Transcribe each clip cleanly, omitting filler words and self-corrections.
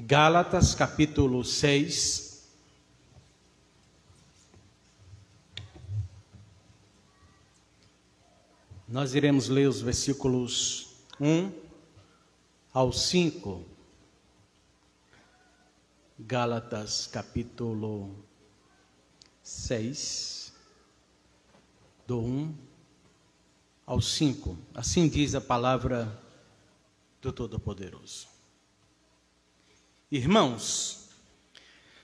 Gálatas capítulo 6. Nós iremos ler os versículos 1 ao 5. Gálatas capítulo 6, do 1 ao 5. Assim diz a palavra do Todo-Poderoso. Irmãos,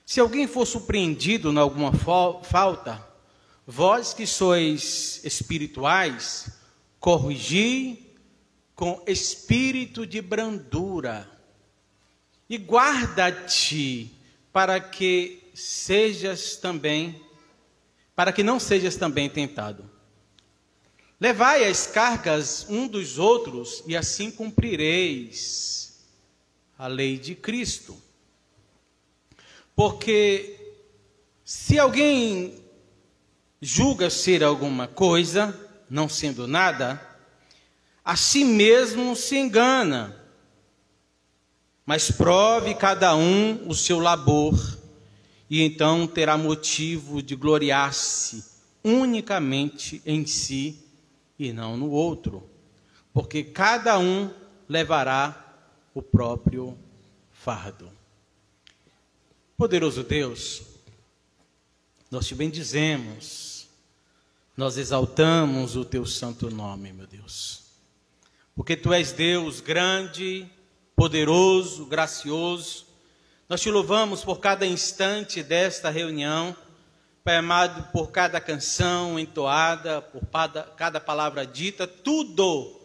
se alguém for surpreendido em alguma falta, vós que sois espirituais, corrigi com espírito de brandura, e guarda-te para que não sejas também tentado. Levai as cargas um dos outros, e assim cumprireis a lei de Cristo. Porque se alguém julga ser alguma coisa, não sendo nada, a si mesmo se engana. Mas prove cada um o seu labor, e então terá motivo de gloriar-se unicamente em si e não no outro, porque cada um levará o próprio fardo. Poderoso Deus, nós te bendizemos, nós exaltamos o teu santo nome, meu Deus, porque tu és Deus grande, poderoso, gracioso. Nós te louvamos por cada instante desta reunião, Pai amado, por cada canção entoada, por cada palavra dita, tudo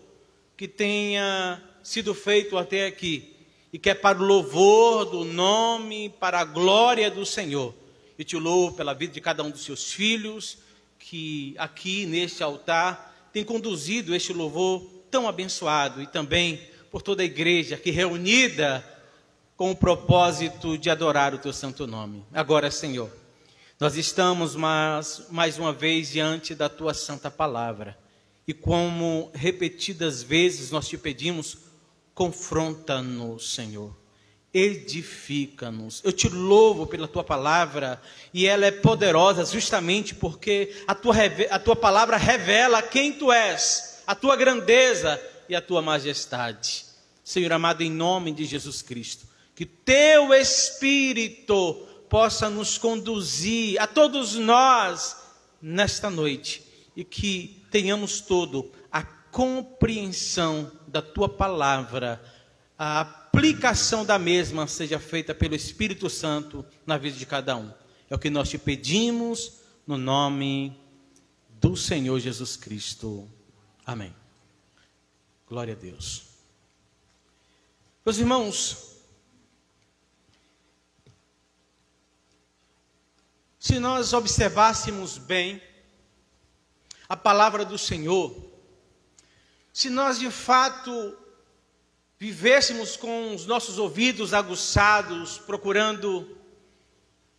que tenha sido feito até aqui, e que é para o louvor do nome, para a glória do Senhor. Eu te louvo pela vida de cada um dos seus filhos, que aqui neste altar tem conduzido este louvor tão abençoado, e também por toda a igreja aqui reunida com o propósito de adorar o teu santo nome. Agora, Senhor, nós estamos mais uma vez diante da tua santa palavra, e como repetidas vezes nós te pedimos, confronta-nos, Senhor, edifica-nos. Eu te louvo pela tua palavra, e ela é poderosa justamente porque a tua palavra revela quem tu és, a tua grandeza e a tua majestade. Senhor amado, em nome de Jesus Cristo, que teu Espírito possa nos conduzir, a todos nós, nesta noite, e que tenhamos todo a compreensão da tua palavra, a aplicação da mesma seja feita pelo Espírito Santo na vida de cada um. É o que nós te pedimos no nome do Senhor Jesus Cristo. Amém. Glória a Deus. Meus irmãos, se nós observássemos bem a palavra do Senhor, se nós de fato vivêssemos com os nossos ouvidos aguçados, procurando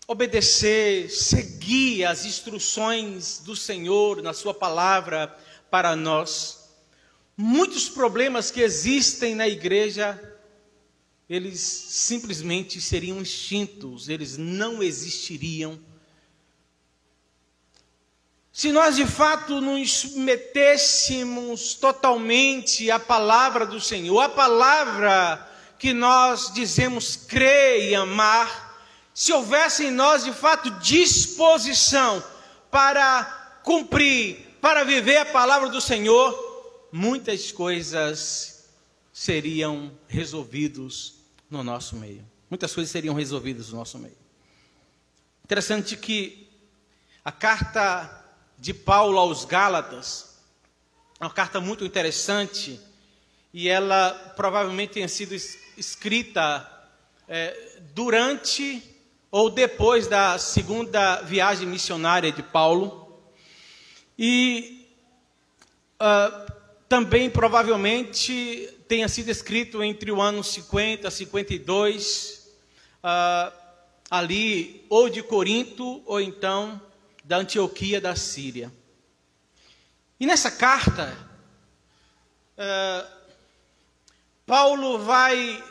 obedecer, seguir as instruções do Senhor na sua palavra para nós, muitos problemas que existem na igreja, eles simplesmente seriam extintos, eles não existiriam. Se nós de fato nos metêssemos totalmente à palavra do Senhor, a palavra que nós dizemos crer e amar, se houvesse em nós de fato disposição para cumprir, para viver a palavra do Senhor, muitas coisas seriam resolvidas no nosso meio. Muitas coisas seriam resolvidas no nosso meio. Interessante que a carta de Paulo aos Gálatas é uma carta muito interessante, e ela provavelmente tenha sido escrita durante ou depois da segunda viagem missionária de Paulo, e também provavelmente tenha sido escrito entre o ano 50 e 52, ali ou de Corinto ou então da Antioquia da Síria. E nessa carta, Paulo vai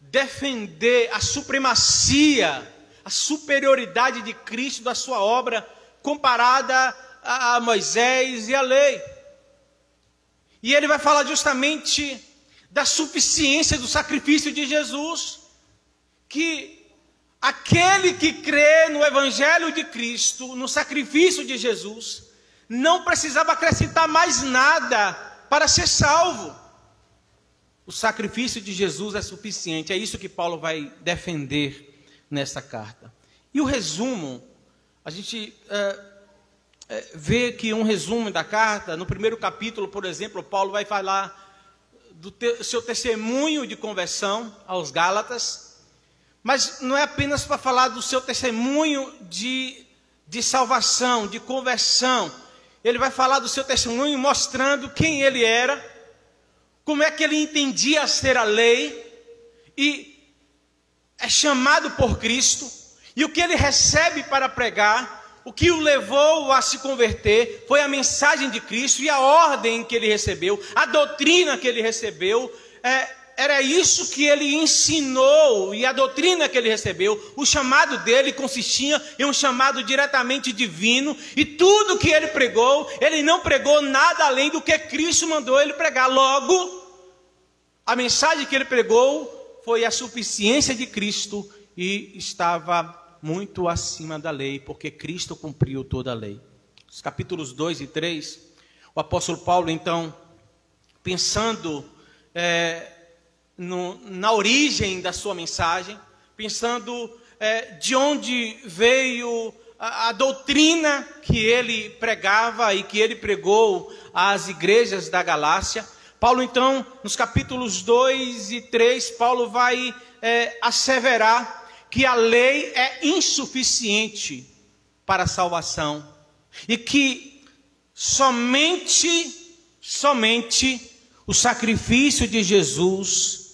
defender a supremacia, a superioridade de Cristo, da sua obra, comparada a Moisés e a lei. E ele vai falar justamente da suficiência do sacrifício de Jesus, que aquele que crê no Evangelho de Cristo, no sacrifício de Jesus, não precisava acrescentar mais nada para ser salvo. O sacrifício de Jesus é suficiente. É isso que Paulo vai defender nessa carta. E o resumo, a gente vê que um resumo da carta, no primeiro capítulo, por exemplo, Paulo vai falar do seu testemunho de conversão aos Gálatas, mas não é apenas para falar do seu testemunho de salvação, de conversão. Ele vai falar do seu testemunho mostrando quem ele era, como é que ele entendia ser a lei, e é chamado por Cristo, e o que ele recebe para pregar, o que o levou a se converter, foi a mensagem de Cristo e a ordem que ele recebeu, a doutrina que ele recebeu, era isso que ele ensinou, e a doutrina que ele recebeu, o chamado dele consistia em um chamado diretamente divino, e tudo que ele pregou, ele não pregou nada além do que Cristo mandou ele pregar. Logo, a mensagem que ele pregou foi a suficiência de Cristo, e estava muito acima da lei, porque Cristo cumpriu toda a lei. Os capítulos 2 e 3, o apóstolo Paulo, então, pensando na origem da sua mensagem, pensando de onde veio a doutrina que ele pregava e que ele pregou às igrejas da Galácia, Paulo, então, nos capítulos 2 e 3, Paulo vai asseverar que a lei é insuficiente para a salvação, e que somente o sacrifício de Jesus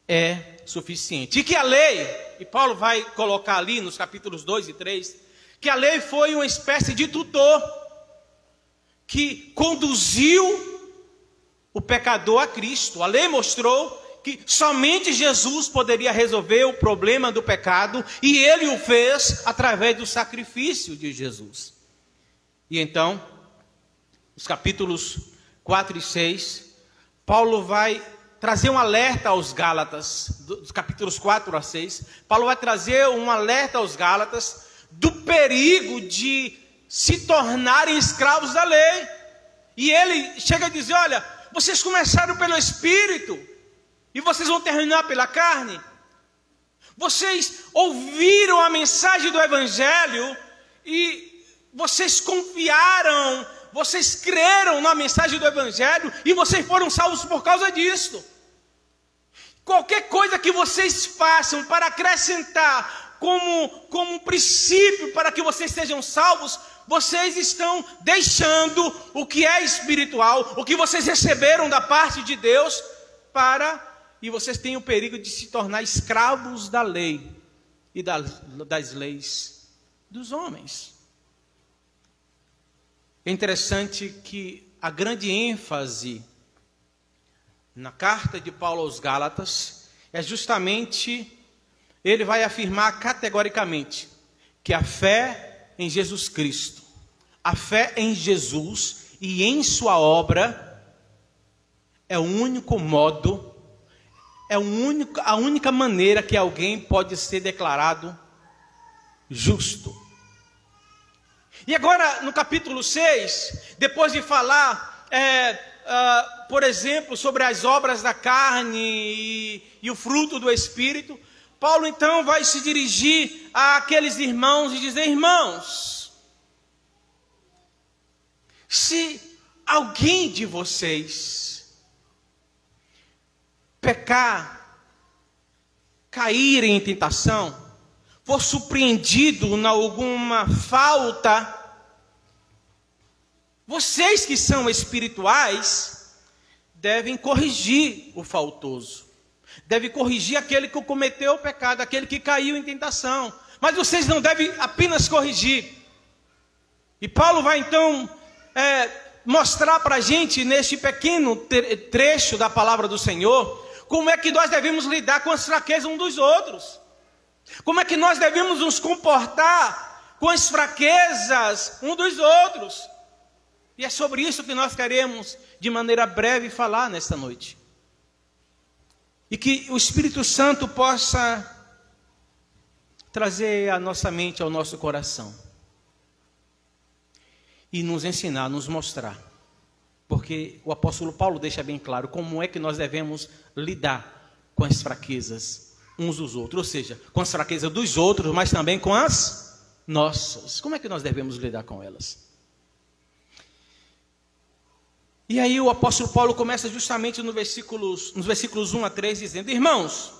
é suficiente. E que a lei, e Paulo vai colocar ali nos capítulos 2 e 3, que a lei foi uma espécie de tutor, que conduziu o pecador a Cristo. A lei mostrou que somente Jesus poderia resolver o problema do pecado, e ele o fez através do sacrifício de Jesus. E então, nos capítulos 4 e 6, Paulo vai trazer um alerta aos Gálatas, dos capítulos 4 a 6, Paulo vai trazer um alerta aos Gálatas do perigo de se tornarem escravos da lei. E ele chega a dizer: olha, vocês começaram pelo Espírito, e vocês vão terminar pela carne. Vocês ouviram a mensagem do Evangelho, e vocês confiaram, vocês creram na mensagem do Evangelho, e vocês foram salvos por causa disso. Qualquer coisa que vocês façam para acrescentar como um princípio para que vocês sejam salvos, vocês estão deixando o que é espiritual, o que vocês receberam da parte de Deus, e vocês têm o perigo de se tornar escravos da lei e das leis dos homens. É interessante que a grande ênfase na carta de Paulo aos Gálatas é justamente, ele vai afirmar categoricamente que a fé em Jesus Cristo, a fé em Jesus e em sua obra é o único modo, a única maneira que alguém pode ser declarado justo. E agora, no capítulo 6, depois de falar, por exemplo, sobre as obras da carne e o fruto do Espírito, Paulo então vai se dirigir àqueles irmãos e dizer: irmãos, se alguém de vocês pecar, cair em tentação, for surpreendido em alguma falta, vocês que são espirituais devem corrigir o faltoso, devem corrigir aquele que cometeu o pecado, aquele que caiu em tentação. Mas vocês não devem apenas corrigir. E Paulo vai então mostrar para a gente, neste pequeno trecho da palavra do Senhor, como é que nós devemos lidar com as fraquezas uns dos outros. Como é que nós devemos nos comportar com as fraquezas uns dos outros. E é sobre isso que nós queremos, de maneira breve, falar nesta noite. E que o Espírito Santo possa trazer a nossa mente ao nosso coração. E nos ensinar, nos mostrar. Porque o apóstolo Paulo deixa bem claro como é que nós devemos lidar com as fraquezas uns dos outros. Ou seja, com as fraquezas dos outros, mas também com as nossas. Como é que nós devemos lidar com elas? E aí o apóstolo Paulo começa justamente nos versículos 1 a 3, dizendo: irmãos,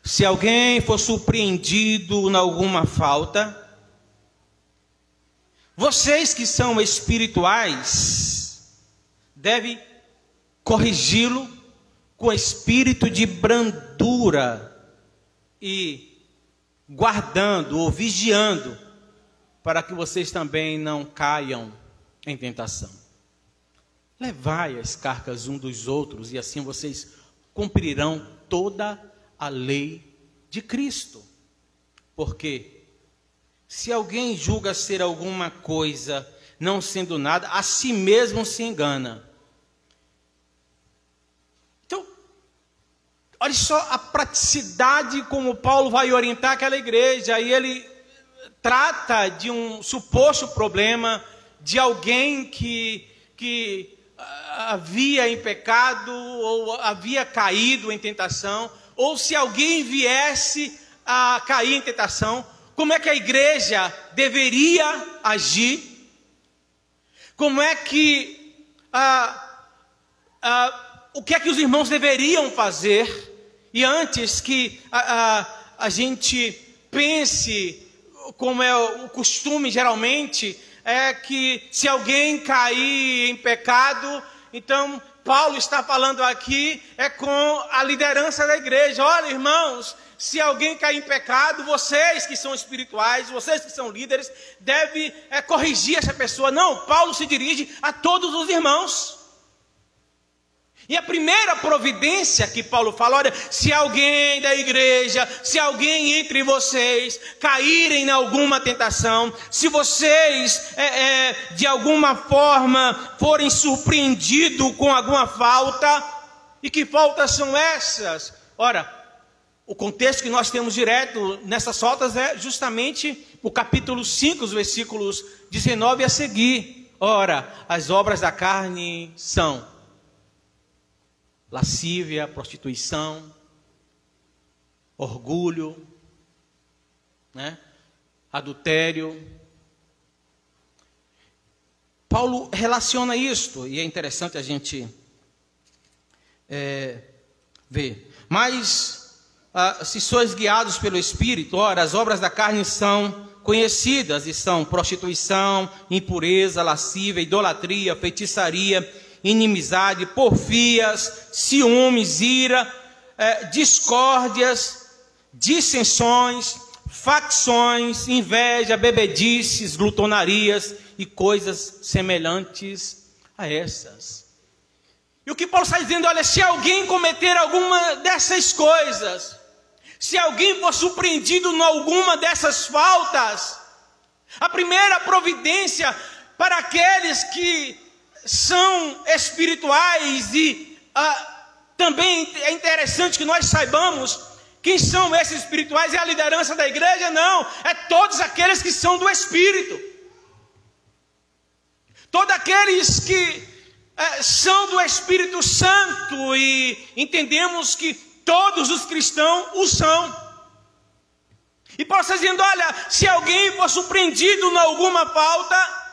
se alguém for surpreendido em alguma falta, vocês que são espirituais, devem corrigi-lo com espírito de brandura e guardando ou vigiando, para que vocês também não caiam em tentação. Levai as cargas uns dos outros, e assim vocês cumprirão toda a lei de Cristo. Porque se alguém julga ser alguma coisa, não sendo nada, a si mesmo se engana. Então, olha só a praticidade como Paulo vai orientar aquela igreja. E ele trata de um suposto problema de alguém que havia em pecado, ou havia caído em tentação, ou se alguém viesse a cair em tentação, como é que a igreja deveria agir? Como é que o que é que os irmãos deveriam fazer? E antes que a gente pense, como é o costume geralmente, é que se alguém cair em pecado, então Paulo está falando aqui com a liderança da igreja. Olha, irmãos, se alguém cair em pecado, vocês que são espirituais, vocês que são líderes, devem corrigir essa pessoa. Não, Paulo se dirige a todos os irmãos. E a primeira providência que Paulo fala: olha, se alguém da igreja, se alguém entre vocês caírem em alguma tentação, se vocês de alguma forma forem surpreendidos com alguma falta, e que faltas são essas? Ora, o contexto que nós temos direto nessas faltas é justamente o capítulo 5, os versículos 19 a seguir. Ora, as obras da carne são lascívia, prostituição, orgulho, adultério. Paulo relaciona isto, e é interessante a gente ver. Mas, se sois guiados pelo Espírito, ora, as obras da carne são conhecidas, e são prostituição, impureza, lascívia, idolatria, feitiçaria, inimizade, porfias, ciúmes, ira, discórdias, dissensões, facções, inveja, bebedices, glutonarias e coisas semelhantes a essas. E o que Paulo está dizendo: olha, se alguém cometer alguma dessas coisas, se alguém for surpreendido em alguma dessas faltas, a primeira providência para aqueles que são espirituais, e também é interessante que nós saibamos quem são esses espirituais. É a liderança da igreja? Não, é todos aqueles que são do Espírito, todos aqueles que são do Espírito Santo, e entendemos que todos os cristãos o são. E Paulo está dizendo: olha, se alguém for surpreendido em alguma falta,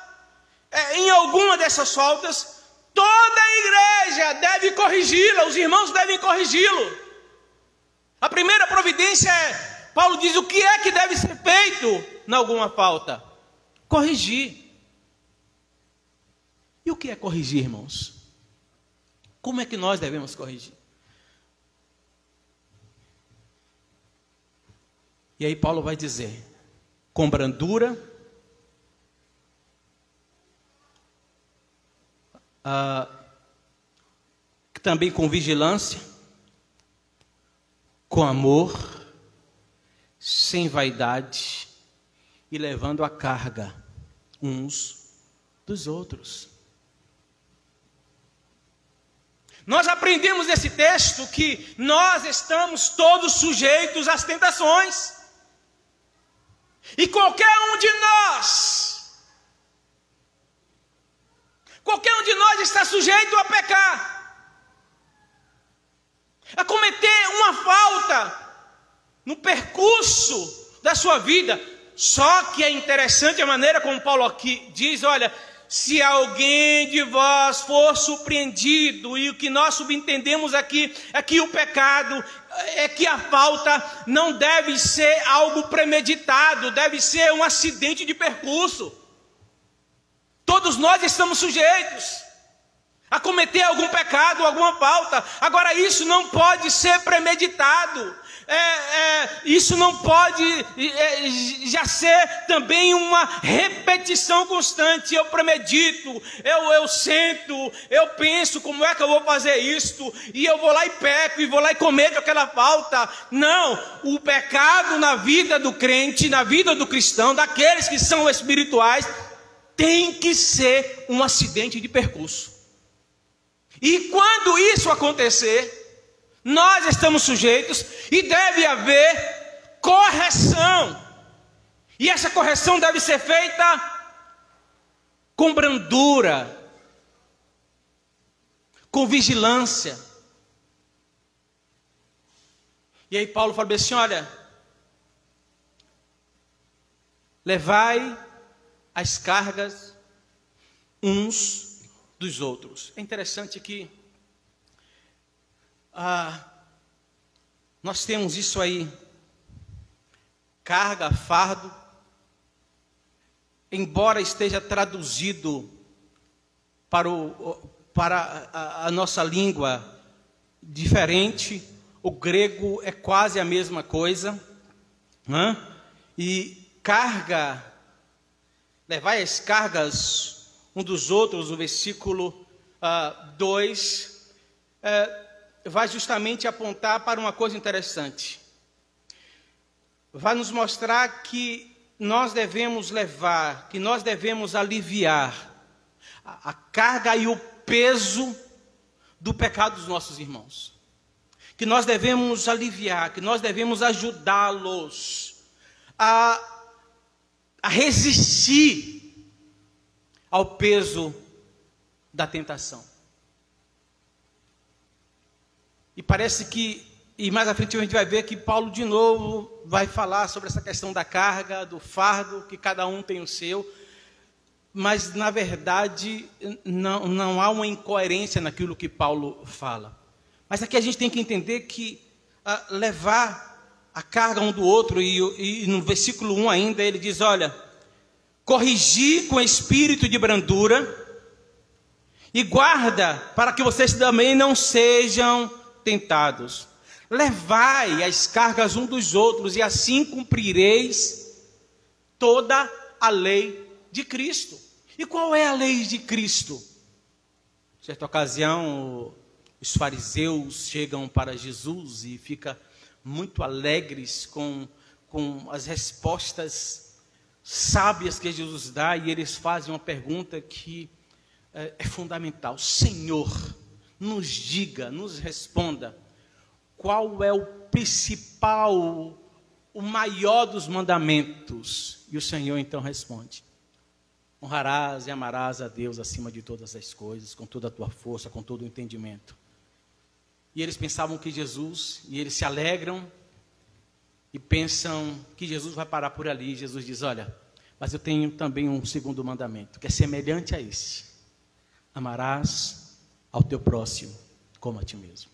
em alguma dessas faltas, toda a igreja deve corrigi-la, os irmãos devem corrigi-lo. A primeira providência Paulo diz, o que é que deve ser feito em alguma falta? Corrigir. E o que é corrigir, irmãos? Como é que nós devemos corrigir? E aí Paulo vai dizer: com brandura, também com vigilância, com amor, sem vaidade e levando a carga uns dos outros. Nós aprendemos nesse texto que nós estamos todos sujeitos às tentações. E qualquer um de nós está sujeito a pecar, a cometer uma falta no percurso da sua vida. Só que é interessante a maneira como Paulo aqui diz, olha, se alguém de vós for surpreendido, e o que nós subentendemos aqui é que o pecado, é que a falta não deve ser algo premeditado, deve ser um acidente de percurso. Todos nós estamos sujeitos a cometer algum pecado, alguma falta. Agora, isso não pode ser premeditado. Isso não pode já ser também uma repetição constante. Eu premedito, eu sento, eu penso como é que eu vou fazer isto, e eu vou lá e peco, e vou lá e cometo aquela falta. Não, o pecado na vida do crente, na vida do cristão, daqueles que são espirituais, tem que ser um acidente de percurso. E quando isso acontecer, nós estamos sujeitos e deve haver correção. E essa correção deve ser feita com brandura, com vigilância. E aí Paulo fala assim, olha, levai as cargas uns dos outros. É interessante que nós temos isso aí, carga, fardo, embora esteja traduzido para a nossa língua diferente, o grego é quase a mesma coisa, né? E carga, levai as cargas um dos outros, o versículo 2, vai justamente apontar para uma coisa interessante. Vai nos mostrar que nós devemos levar, que nós devemos aliviar a carga e o peso do pecado dos nossos irmãos. Que nós devemos aliviar, que nós devemos ajudá-los a resistir ao peso da tentação. E parece que, e mais à frente a gente vai ver que Paulo de novo vai falar sobre essa questão da carga, do fardo, que cada um tem o seu, mas na verdade não há uma incoerência naquilo que Paulo fala. Mas aqui a gente tem que entender que levar a carga um do outro, e no versículo 1 ainda ele diz, olha, corrigir com espírito de brandura, e guarda para que vocês também não sejam tentados. Levai as cargas um dos outros, e assim cumprireis toda a lei de Cristo. E qual é a lei de Cristo? Em certa ocasião, os fariseus chegam para Jesus e ficam muito alegres com as respostas sábias que Jesus dá, e eles fazem uma pergunta que é fundamental. Senhor, nos diga, nos responda, qual é o principal, o maior dos mandamentos? E o Senhor então responde, honrarás e amarás a Deus acima de todas as coisas, com toda a tua força, com todo o entendimento. E eles pensavam que Jesus, e eles se alegram, e pensam que Jesus vai parar por ali. Jesus diz, olha, mas eu tenho também um segundo mandamento, que é semelhante a esse. Amarás ao teu próximo como a ti mesmo.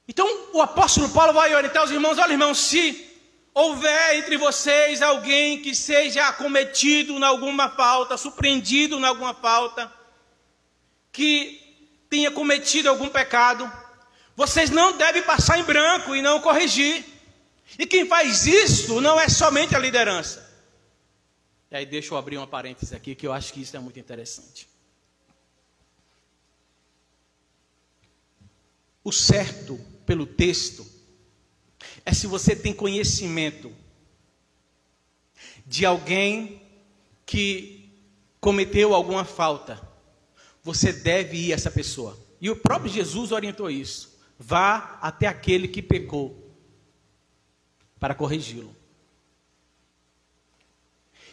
Então o apóstolo Paulo vai orientar os irmãos, olha irmãos, se houver entre vocês alguém que seja acometido em alguma falta, surpreendido em alguma falta, que tenha cometido algum pecado, vocês não devem passar em branco e não corrigir. E quem faz isso não é somente a liderança. E aí deixa eu abrir uma parêntese aqui, que eu acho que isso é muito interessante. O certo, pelo texto, é se você tem conhecimento de alguém que cometeu alguma falta, você deve ir a essa pessoa. E o próprio Jesus orientou isso. Vá até aquele que pecou, para corrigi-lo.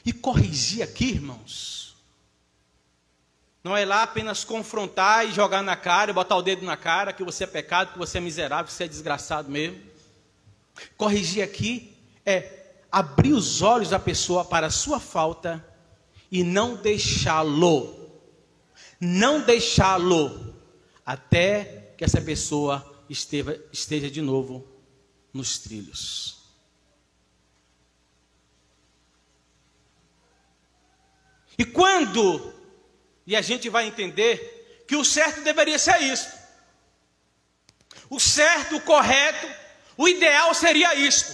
E corrigir aqui, irmãos, não é lá apenas confrontar e jogar na cara, e botar o dedo na cara, que você é pecado, que você é miserável, que você é desgraçado mesmo. Corrigir aqui é abrir os olhos da pessoa para a sua falta e não deixá-lo até que essa pessoa esteja de novo nos trilhos. E a gente vai entender que o certo deveria ser isso. O certo, o correto, o ideal seria isto.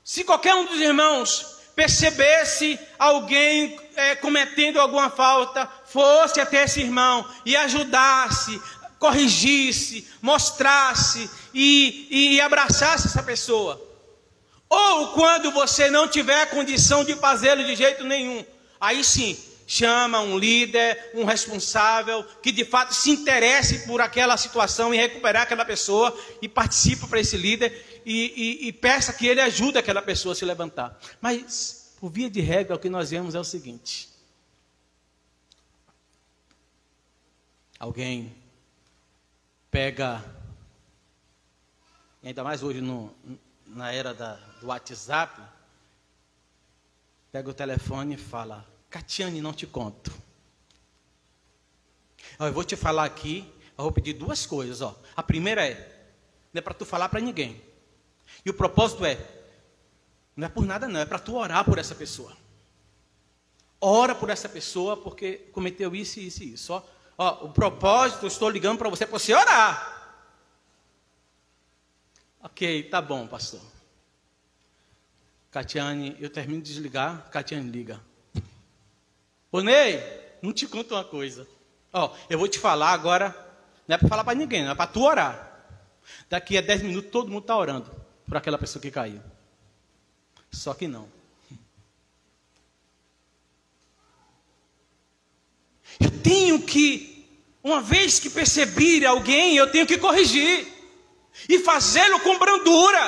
Se qualquer um dos irmãos percebesse alguém cometendo alguma falta, fosse até esse irmão e ajudasse, corrigisse, mostrasse e abraçasse essa pessoa. Ou quando você não tiver condição de fazê-lo de jeito nenhum, aí sim, chama um líder, um responsável, que de fato se interesse por aquela situação e recuperar aquela pessoa, e participa para esse líder e peça que ele ajude aquela pessoa a se levantar. Mas, por via de regra, o que nós vemos é o seguinte: alguém pega, ainda mais hoje na era do WhatsApp, pega o telefone e fala: Catiane, não te conto. Eu vou te falar aqui, eu vou pedir duas coisas. A primeira não é para tu falar para ninguém. E o propósito não é por nada não, é para tu orar por essa pessoa. Ora por essa pessoa porque cometeu isso e isso e isso. O propósito, eu estou ligando para você orar. Ok, tá bom, pastor. Catiane, eu termino de desligar, Catiane liga. Ô Ney, não te conto uma coisa. Eu vou te falar agora, não é para falar para ninguém, não é para tu orar. Daqui a 10 minutos todo mundo está orando por aquela pessoa que caiu. Só que não. Eu tenho que, uma vez que perceber alguém, eu tenho que corrigir. E fazê-lo com brandura.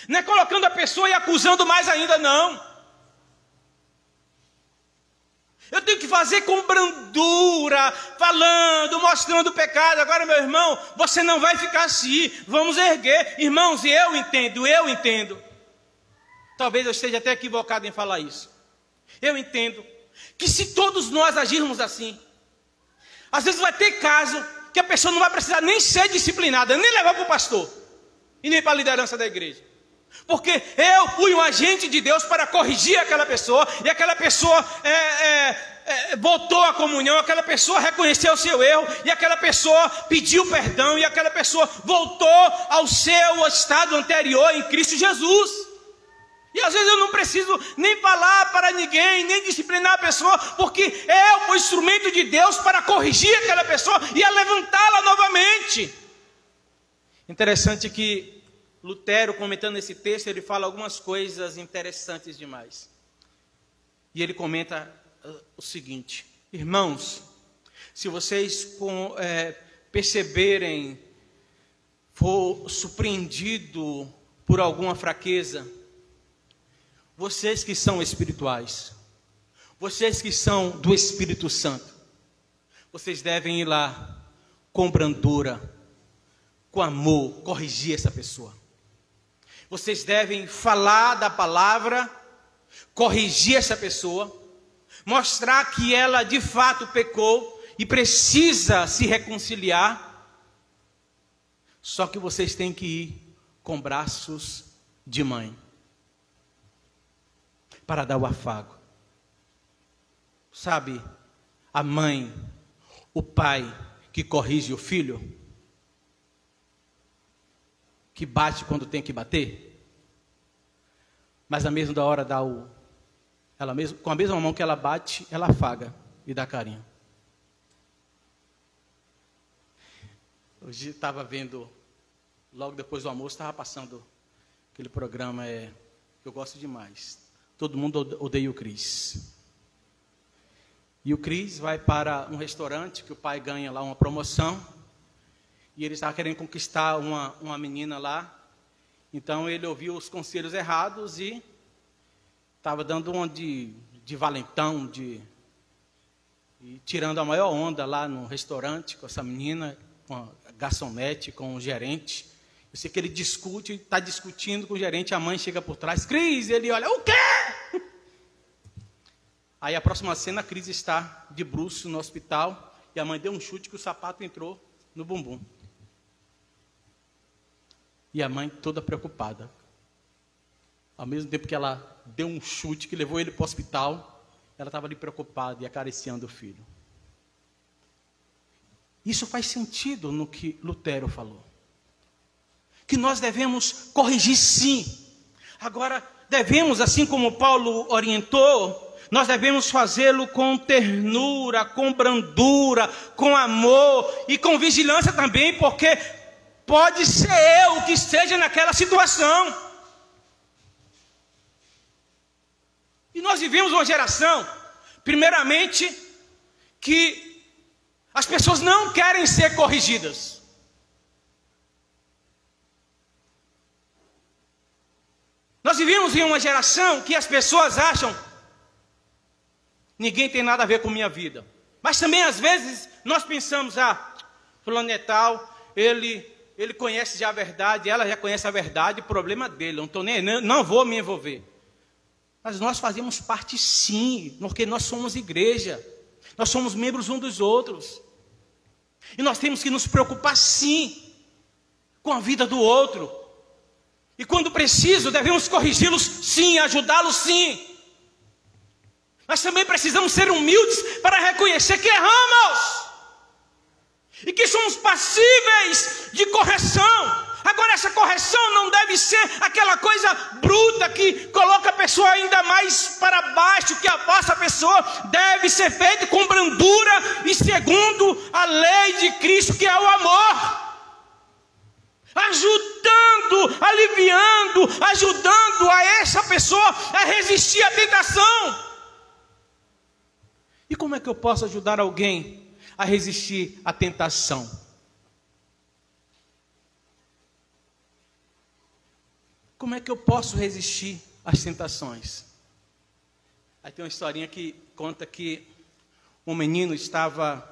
Não é colocando a pessoa e acusando mais ainda, não. Eu tenho que fazer com brandura, falando, mostrando o pecado. Agora, meu irmão, você não vai ficar assim. Vamos erguer. Irmãos, e eu entendo. Talvez eu esteja até equivocado em falar isso. Eu entendo que se todos nós agirmos assim, às vezes vai ter caso que a pessoa não vai precisar nem ser disciplinada, nem levar para o pastor, e nem para a liderança da igreja. Porque eu fui um agente de Deus para corrigir aquela pessoa, e aquela pessoa voltou à comunhão, aquela pessoa reconheceu o seu erro, e aquela pessoa pediu perdão, e aquela pessoa voltou ao seu estado anterior em Cristo Jesus. E às vezes eu não preciso nem falar para ninguém, nem disciplinar a pessoa, porque eu fui instrumento de Deus para corrigir aquela pessoa e a levantá-la novamente. Interessante que Lutero, comentando esse texto, ele fala algumas coisas interessantes demais. E ele comenta o seguinte: irmãos, se vocês perceberem, for surpreendido por alguma fraqueza, vocês que são espirituais, vocês que são do Espírito Santo, vocês devem ir lá com brandura, com amor, corrigir essa pessoa. Vocês devem falar da palavra, corrigir essa pessoa, mostrar que ela de fato pecou e precisa se reconciliar. Só que vocês têm que ir com braços de mãe, para dar o afago. Sabe, a mãe, o pai que corrige o filho, que bate quando tem que bater, mas na mesma hora dá com a mesma mão que ela bate, ela afaga e dá carinho. Hoje estava vendo, logo depois do almoço, estava passando aquele programa que eu gosto demais. Todo mundo odeia o Cris. E o Cris vai para um restaurante que o pai ganha lá uma promoção. E ele estava querendo conquistar uma menina lá. Então ele ouviu os conselhos errados e estava dando uma de valentão, e tirando a maior onda lá no restaurante com essa menina, com a garçonete, com o gerente. Eu sei que ele está discutindo com o gerente, a mãe chega por trás, Cris, ele olha, o quê? Aí a próxima cena, a Cris está de bruços no hospital, e a mãe deu um chute que o sapato entrou no bumbum. E a mãe toda preocupada. Ao mesmo tempo que ela deu um chute que levou ele para o hospital, ela estava ali preocupada e acariciando o filho. Isso faz sentido no que Lutero falou. Que nós devemos corrigir sim. Agora, devemos, assim como Paulo orientou, nós devemos fazê-lo com ternura, com brandura, com amor e com vigilância também, porque pode ser eu que esteja naquela situação. E nós vivemos uma geração, primeiramente, que as pessoas não querem ser corrigidas. Nós vivemos em uma geração que as pessoas acham, ninguém tem nada a ver com minha vida. Mas também às vezes nós pensamos, fulano é tal, ele conhece já a verdade, ela já conhece a verdade, o problema dele, não vou me envolver. Mas nós fazemos parte sim, porque nós somos igreja, nós somos membros uns dos outros. E nós temos que nos preocupar sim, com a vida do outro. E quando preciso, devemos corrigi-los sim, ajudá-los sim. Mas também precisamos ser humildes para reconhecer que erramos. E que somos passíveis de correção. Agora essa correção não deve ser aquela coisa bruta que coloca a pessoa ainda mais para baixo, que abaixa a pessoa. Deve ser feito com brandura e segundo a lei de Cristo, que é o amor. Ajudando, aliviando, ajudando a essa pessoa a resistir à tentação. E como é que eu posso ajudar alguém a resistir à tentação? Como é que eu posso resistir às tentações? Aí tem uma historinha que conta que um menino estava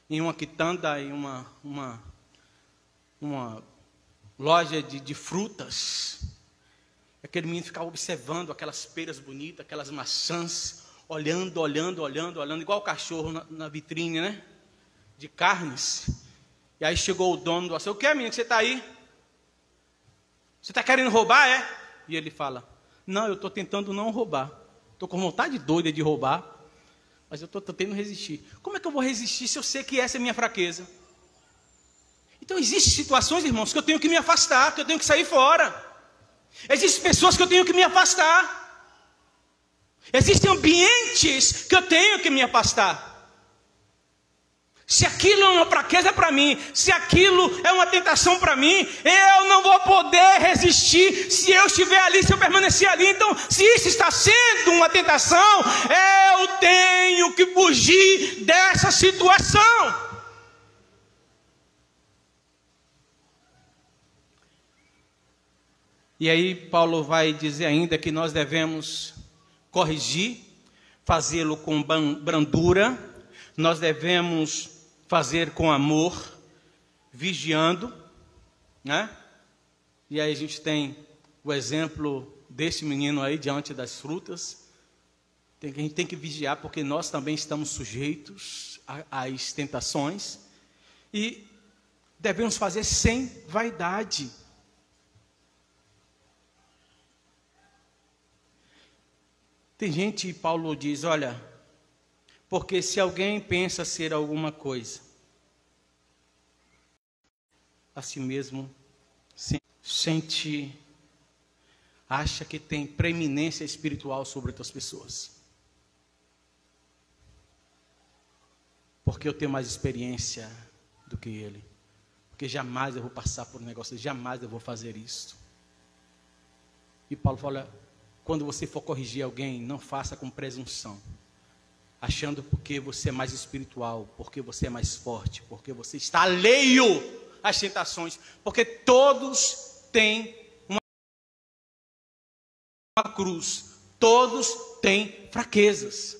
em uma quitanda, em uma loja de frutas. Aquele menino ficava observando aquelas peras bonitas, aquelas maçãs, olhando, igual o cachorro na vitrine, né? De carnes. E aí chegou o dono do açougue, o que é, menino, que você está aí? Você está querendo roubar, é? E ele fala, não, eu estou tentando não roubar. Estou com vontade doida de roubar, mas eu estou tentando resistir. Como é que eu vou resistir se eu sei que essa é a minha fraqueza? Então existem situações, irmãos, que eu tenho que me afastar, que eu tenho que sair fora. Existem pessoas que eu tenho que me afastar. Existem ambientes que eu tenho que me afastar. Se aquilo é uma fraqueza para mim, se aquilo é uma tentação para mim, eu não vou poder resistir se eu estiver ali, se eu permanecer ali. Então, se isso está sendo uma tentação, eu tenho que fugir dessa situação. E aí Paulo vai dizer ainda que nós devemos corrigir, fazê-lo com brandura, nós devemos fazer com amor, vigiando, né? E aí a gente tem o exemplo desse menino aí diante das frutas. A gente tem que vigiar porque nós também estamos sujeitos às tentações e devemos fazer sem vaidade. Tem gente, Paulo diz, olha, porque se alguém pensa ser alguma coisa, a si mesmo acha que tem preeminência espiritual sobre outras pessoas. porque eu tenho mais experiência do que ele. Porque jamais eu vou passar por um negócio, jamais eu vou fazer isso. E Paulo fala, quando você for corrigir alguém, não faça com presunção, achando porque você é mais espiritual, porque você é mais forte, porque você está alheio às tentações, porque todos têm uma cruz, todos têm fraquezas.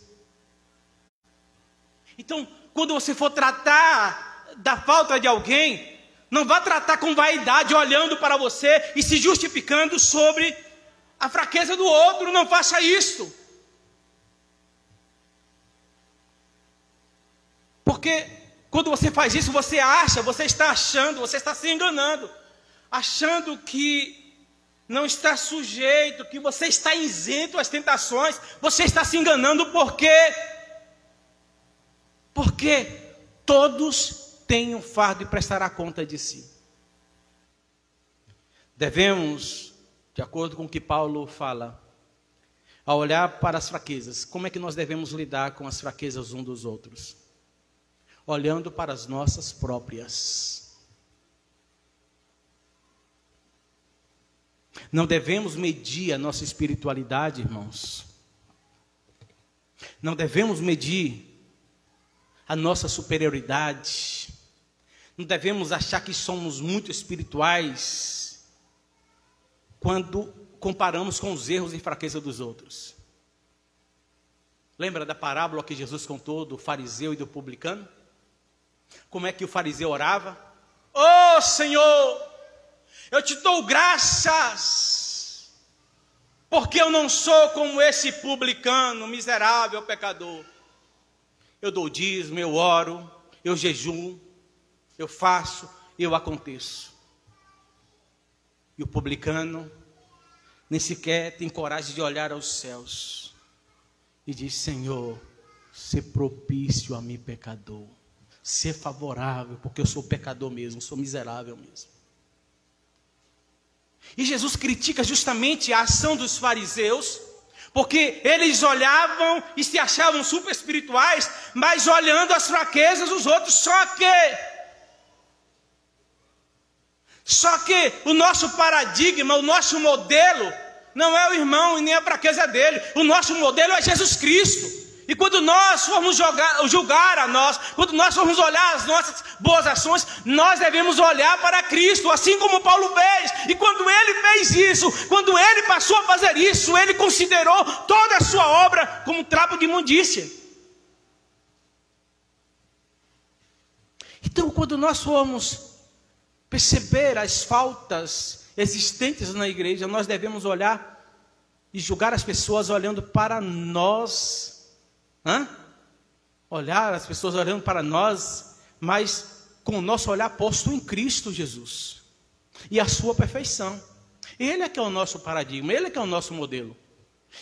Então, quando você for tratar da falta de alguém, não vá tratar com vaidade, olhando para você e se justificando sobre a fraqueza do outro. Não faça isso. Porque quando você faz isso, você está achando, você está se enganando, achando que não está sujeito, que você está isento às tentações. Você está se enganando porque todos têm um fardo e prestará conta de si. Devemos, de acordo com o que Paulo fala, ao olhar para as fraquezas, como é que nós devemos lidar com as fraquezas uns dos outros? Olhando para as nossas próprias. Não devemos medir a nossa espiritualidade, irmãos. Não devemos medir a nossa superioridade. Não devemos achar que somos muito espirituais quando comparamos com os erros e fraqueza dos outros. Lembra da parábola que Jesus contou do fariseu e do publicano? Como é que o fariseu orava? Ó Senhor, eu te dou graças, porque eu não sou como esse publicano, miserável pecador. Eu dou dízimo, eu oro, eu jejuo, eu faço, eu aconteço. E o publicano nem sequer tem coragem de olhar aos céus e diz: Senhor, sê propício a mim, pecador. Ser favorável, porque eu sou pecador mesmo, sou miserável mesmo. E Jesus critica justamente a ação dos fariseus, porque eles olhavam e se achavam super espirituais, mas olhando as fraquezas dos outros. Só que o nosso paradigma, o nosso modelo, não é o irmão e nem a fraqueza dele. O nosso modelo é Jesus Cristo. E quando nós formos julgar a nós, quando nós formos olhar as nossas boas ações, nós devemos olhar para Cristo, assim como Paulo fez. E quando ele fez isso, quando ele passou a fazer isso, ele considerou toda a sua obra como um trapo de imundícia. Então, quando nós formos perceber as faltas existentes na igreja, nós devemos olhar e julgar as pessoas olhando para nós. Olhar as pessoas olhando para nós, mas com o nosso olhar posto em Cristo Jesus e a sua perfeição. Ele é que é o nosso paradigma, ele é que é o nosso modelo.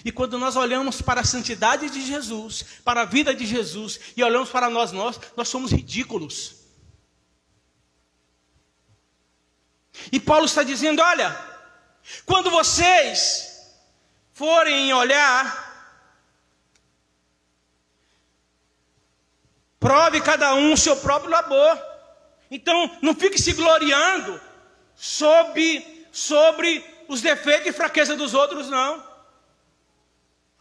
E quando nós olhamos para a santidade de Jesus, para a vida de Jesus, e olhamos para nós somos ridículos. E Paulo está dizendo: olha, quando vocês forem olhar, prove cada um o seu próprio labor. Então, não fique se gloriando sobre os defeitos e fraquezas dos outros, não.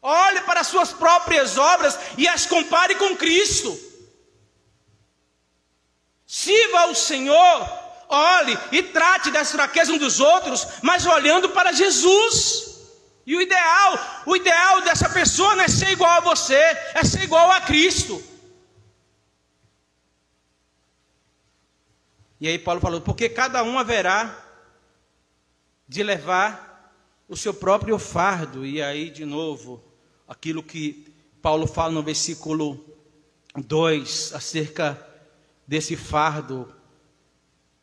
Olhe para as suas próprias obras e as compare com Cristo. Sirva ao Senhor, olhe e trate das fraquezas uns dos outros, mas olhando para Jesus. E o ideal dessa pessoa não é ser igual a você, é ser igual a Cristo. E aí Paulo falou: porque cada um haverá de levar o seu próprio fardo. E aí de novo, aquilo que Paulo fala no versículo 2, acerca desse fardo,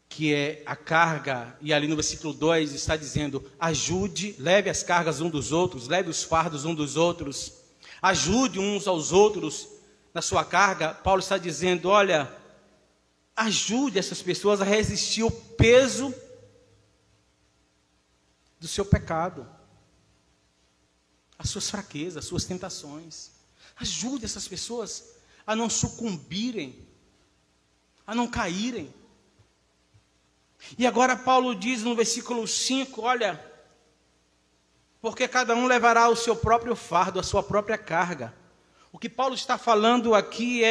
que é a carga. E ali no versículo 2 está dizendo: ajude, leve as cargas uns dos outros, leve os fardos uns dos outros, ajude uns aos outros na sua carga. Paulo está dizendo: olha, ajude essas pessoas a resistir ao peso do seu pecado, as suas fraquezas, as suas tentações. Ajude essas pessoas a não sucumbirem a não caírem. E agora Paulo diz no versículo 5, olha, porque cada um levará o seu próprio fardo, a sua própria carga. O que Paulo está falando aqui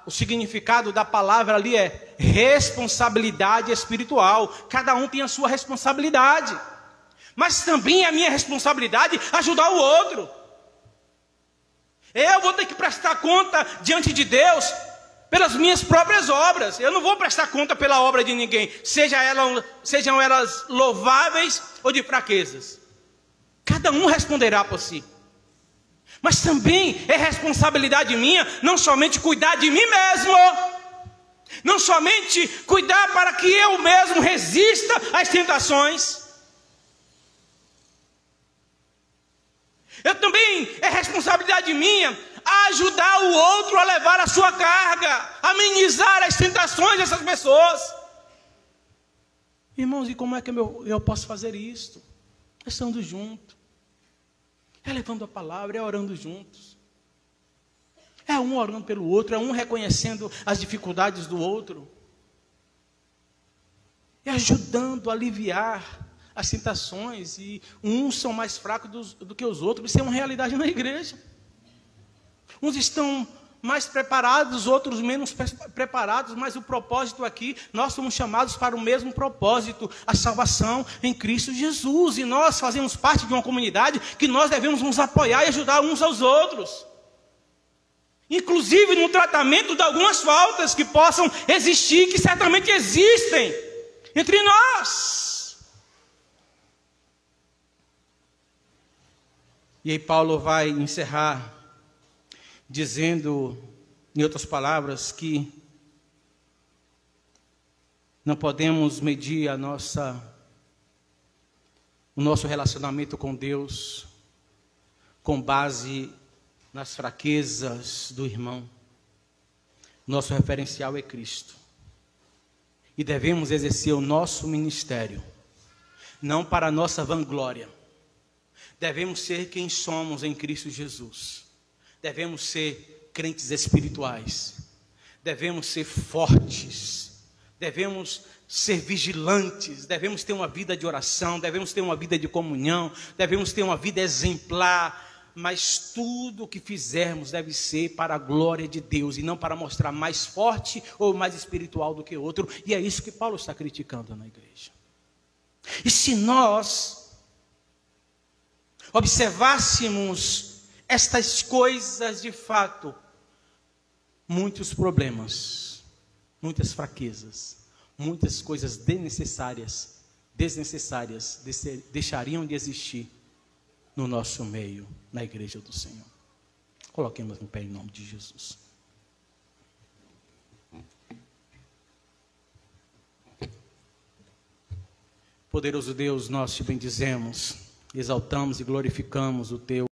o significado da palavra ali é responsabilidade espiritual. Cada um tem a sua responsabilidade. Mas também é a minha responsabilidade ajudar o outro. Eu vou ter que prestar conta diante de Deus pelas minhas próprias obras. Eu não vou prestar conta pela obra de ninguém, sejam elas louváveis ou de fraquezas. Cada um responderá por si. Mas também é responsabilidade minha não somente cuidar de mim mesmo, não somente cuidar para que eu mesmo resista às tentações. Eu também, é responsabilidade minha ajudar o outro a levar a sua carga, amenizar as tentações dessas pessoas. Irmãos, e como é que eu posso fazer isto? É estando junto, é levando a palavra, é orando juntos, é um orando pelo outro, é um reconhecendo as dificuldades do outro, é ajudando a aliviar as tentações, e uns são mais fracos do que os outros. Isso é uma realidade na igreja. Uns estão mais preparados, outros menos preparados, mas o propósito aqui, nós somos chamados para o mesmo propósito, a salvação em Cristo Jesus, e nós fazemos parte de uma comunidade que nós devemos nos apoiar e ajudar uns aos outros, inclusive no tratamento de algumas faltas que possam existir, que certamente existem entre nós. E aí Paulo vai encerrar dizendo, em outras palavras, que não podemos medir o nosso relacionamento com Deus com base nas fraquezas do irmão. Nosso referencial é Cristo. E devemos exercer o nosso ministério, não para a nossa vanglória. Devemos ser quem somos em Cristo Jesus. Devemos ser crentes espirituais. Devemos ser fortes. Devemos ser vigilantes. Devemos ter uma vida de oração. Devemos ter uma vida de comunhão. Devemos ter uma vida exemplar. Mas tudo o que fizermos deve ser para a glória de Deus e não para mostrar mais forte ou mais espiritual do que outro. E é isso que Paulo está criticando na igreja. E se nós observássemos estas coisas de fato, muitos problemas, muitas fraquezas, muitas coisas desnecessárias deixariam de existir no nosso meio, na igreja do Senhor. Coloquemos em pé em nome de Jesus. Poderoso Deus, nós te bendizemos, exaltamos e glorificamos o teu